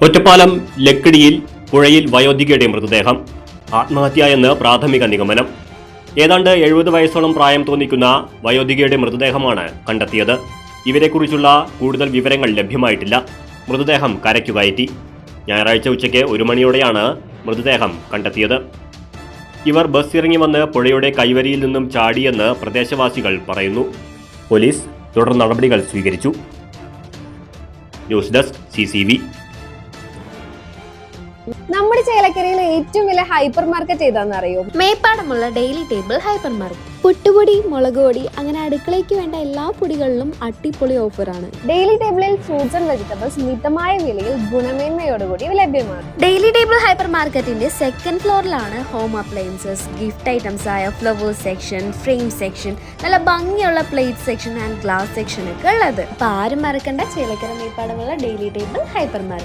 ഒറ്റപ്പാലം ലക്കിടിയിൽ പുഴയിൽ വയോധികയുടെ മൃതദേഹം ആത്മഹത്യ എന്ന് പ്രാഥമിക നിഗമനം. ഏതാണ്ട് 70 വയസ്സോളം പ്രായം തോന്നിക്കുന്ന വയോധികയുടെ മൃതദേഹമാണ് കണ്ടെത്തിയത്. ഇവരെക്കുറിച്ചുള്ള കൂടുതൽ വിവരങ്ങൾ ലഭ്യമായിട്ടില്ല. മൃതദേഹം കരയ്ക്കു കയറ്റി. ഞായറാഴ്ച ഉച്ചയ്ക്ക് 1 മണിയോടെയാണ് മൃതദേഹം കണ്ടെത്തിയത്. ഇവർ ബസ് ഇറങ്ങി വന്ന് പുഴയുടെ കൈവരിയിൽ നിന്നും ചാടിയെന്ന് പ്രദേശവാസികൾ പറയുന്നു. പോലീസ് തുടർ നടപടികൾ സ്വീകരിച്ചു. News desk CCV. നമ്മുടെ ചേലക്കരയിലെ ഏറ്റവും വലിയ ഹൈപ്പർ മാർക്കറ്റ് ഏതാണെന്ന് അറിയോ? മേപ്പാടമുള്ള ഡെയിലി ടേബിൾ ഹൈപ്പർ മാർക്കറ്റ്. പുട്ടുപൊടി, മുളക് പൊടി, അങ്ങനെ അടുക്കളയ്ക്ക് വേണ്ട എല്ലാ പൊടികളിലും അടിപൊളി ഓഫറാണ്. ഡെയിലി ടേബിളിൽ ഫ്രൂട്ട്സ് ആൻഡ് വെജിറ്റബിൾസ് മിതമായ വിലയിൽ ഗുണമേന്മയോടുകൂടി ലഭ്യമാണ്. ഡെയിലി ടേബിൾ ഹൈപ്പർ മാർക്കറ്റിന്റെ 2nd ഫ്ലോറിലാണ് ഹോം അപ്ലയൻസസ്, ഗിഫ്റ്റ് ഐറ്റംസ് ആയ ഫ്ലവേഴ്സ് സെക്ഷൻ, ഫ്രെയിം സെക്ഷൻ, നല്ല ഭംഗിയുള്ള plate section and glass section ഒക്കെ ഉള്ളത്. അപ്പൊ ആരും മറക്കണ്ട, ചേലക്കര മേപ്പാടമുള്ള ഡെയിലി ടേബിൾ ഹൈപ്പർ മാർക്കറ്റ്.